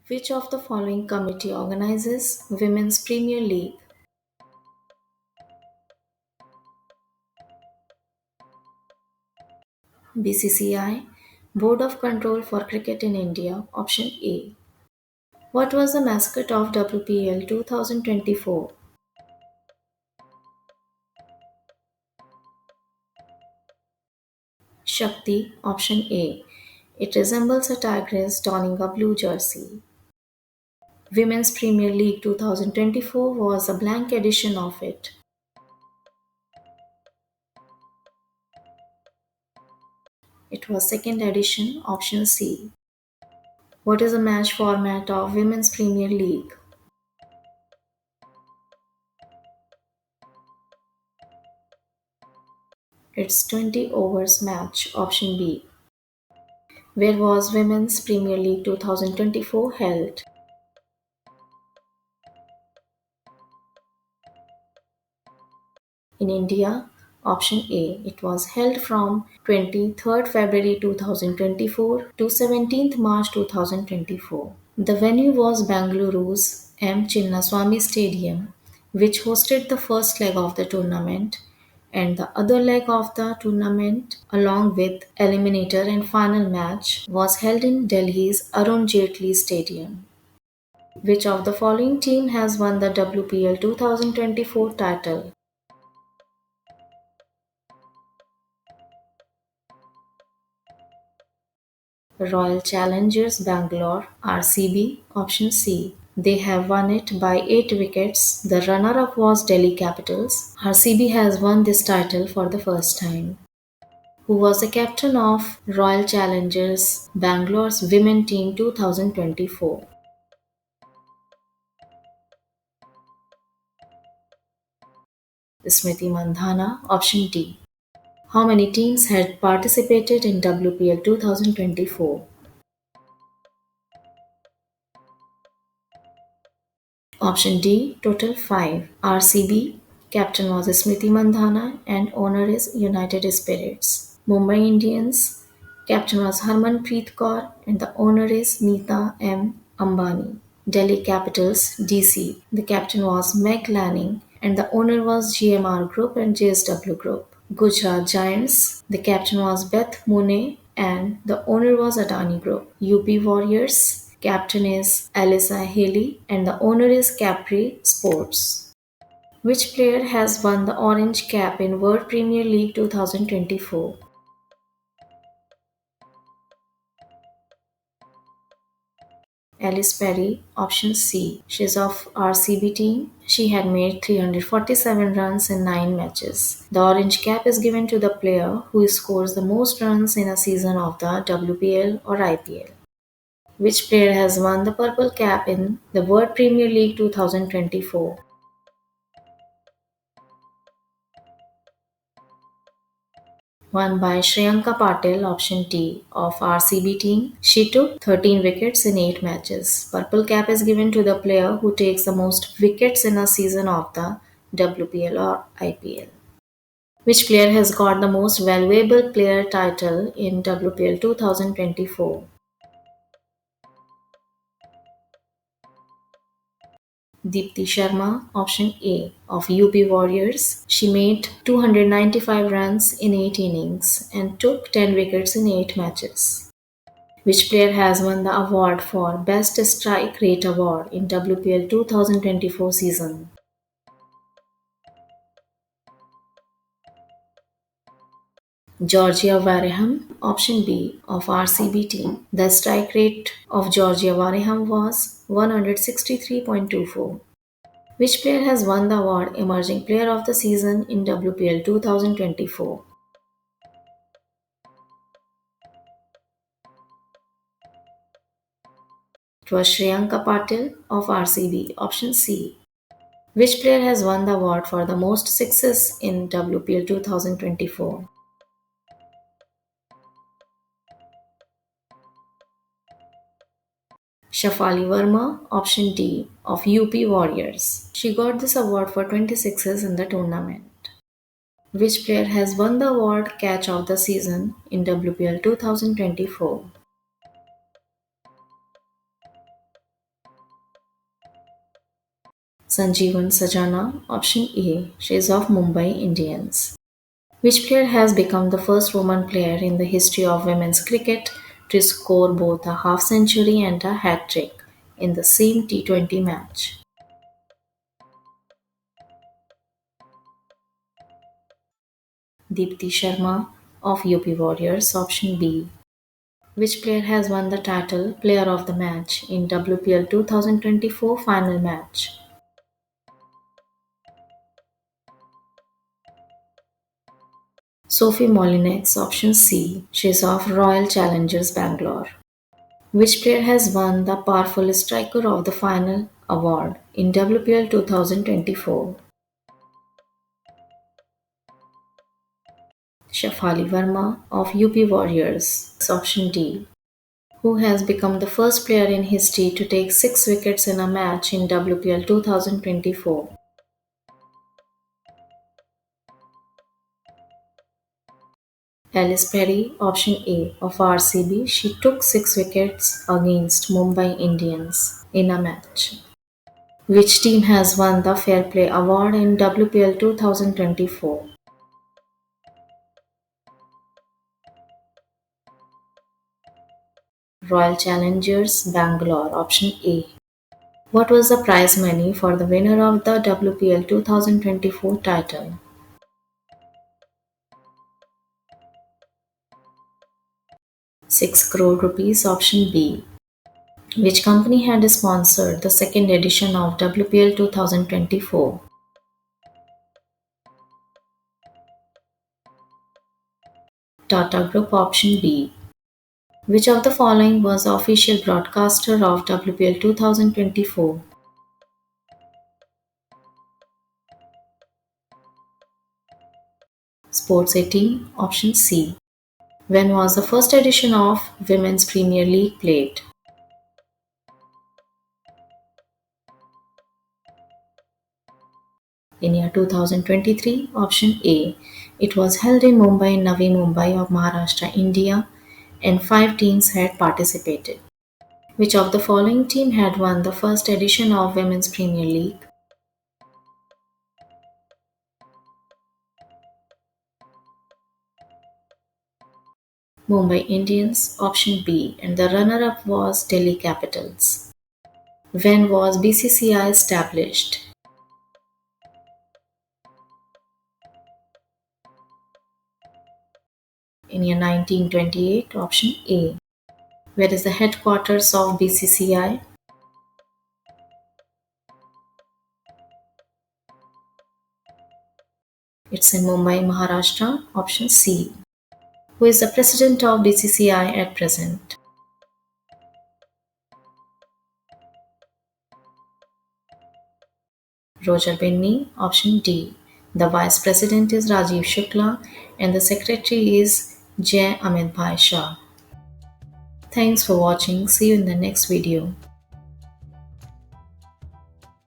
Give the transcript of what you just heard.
Which of the following committee organizes Women's Premier League? BCCI, Board of Control for Cricket in India, option A. What was the mascot of WPL 2024? Shakti, option A. It resembles a tigress donning a blue jersey. Women's Premier League 2024 was a blank edition of it. It was second edition, option C. What is the match format of Women's Premier League? It's 20 overs match, option B. Where was Women's Premier League 2024 held? In India, option A. It was held from 23rd February 2024 to 17th March 2024. The venue was Bengaluru's M. Chinnaswamy Stadium, which hosted the first leg of the tournament, and the other leg of the tournament, along with eliminator and final match, was held in Delhi's Arun Jaitley Stadium. Which of the following team has won the WPL 2024 title? Royal Challengers Bangalore (RCB), option C. They have won it by 8 wickets. The runner-up was Delhi Capitals. RCB has won this title for the first time. Who was the captain of Royal Challengers Bangalore's women team 2024? Smriti Mandhana, option D. How many teams had participated in WPL 2024? Option D, total 5. RCB, captain was Smriti Mandhana and owner is United Spirits. Mumbai Indians, captain was Harmanpreet Kaur and the owner is Neeta M. Ambani. Delhi Capitals, DC, the captain was Meg Lanning and the owner was GMR Group and JSW Group. Gujarat Giants, the captain was Beth Moone and the owner was Adani Group. UP Warriors, captain is Alyssa Haley and the owner is Capri Sports. Which player has won the orange cap in World Premier League 2024? Alice Perry, option C. She's of RCB team. She had made 347 runs in 9 matches. The orange cap is given to the player who scores the most runs in a season of the WPL or IPL. Which player has won the purple cap in the World Premier League 2024? Won by Shriyanka Patil, option T, of RCB team. She took 13 wickets in 8 matches. Purple cap is given to the player who takes the most wickets in a season of the WPL or IPL. Which player has got the most valuable player title in WPL 2024? Deepti Sharma, option A, of UP Warriors. She made 295 runs in 8 innings and took 10 wickets in 8 matches. Which player has won the award for Best Strike Rate Award in WPL 2024 season? Georgia Wareham, option B, of RCB team. The strike rate of Georgia Wareham was 163.24. Which player has won the award Emerging Player of the Season in WPL 2024? It was Shriyanka Patil of RCB, option C. Which player has won the award for the most sixes in WPL 2024? Shafali Verma, option D, of UP Warriors. She got this award for 26s in the tournament. Which player has won the award Catch of the Season in WPL 2024? Sanjeevan Sajana. Option A. She is of Mumbai Indians. Which player has become the first woman player in the history of women's cricket to score both a half century and a hat trick in the same T20 match? Deepti Sharma of UP Warriors. Option B. Which player has won the title Player of the Match in WPL 2024 final match? Sophie Molinex. Option C. She is of Royal Challengers Bangalore. Which player has won the Powerful Striker of the Final award in WPL 2024? Shafali Verma of UP Warriors. Option D. Who has become the first player in history to take 6 wickets in a match in WPL 2024? Alice Perry. Option A of RCB. She took 6 wickets against Mumbai Indians in a match. Which team has won the Fair Play Award in WPL 2024? Royal Challengers Bangalore. Option A. What was the prize money for the winner of the WPL 2024 title? 6 crore rupees. Option B. Which company had sponsored the second edition of WPL 2024? Tata Group. Option B. Which of the following was the official broadcaster of WPL 2024? Sports 18. Option C. When was the first edition of Women's Premier League played? In year 2023. Option A. It was held in Mumbai, Navi Mumbai of Maharashtra, India, and 5 teams had participated. Which of the following team had won the first edition of Women's Premier League? Mumbai Indians. Option B. And the runner-up was Delhi Capitals. When was BCCI established? In year 1928. Option A. Where is the headquarters of BCCI? It's in Mumbai, Maharashtra. Option C. Who is the president of BCCI at present? Roger Binney. Option D. The vice president is Rajiv Shukla and the secretary is Jai Amit Bhai Shah. Thanks for watching. See you in the next video.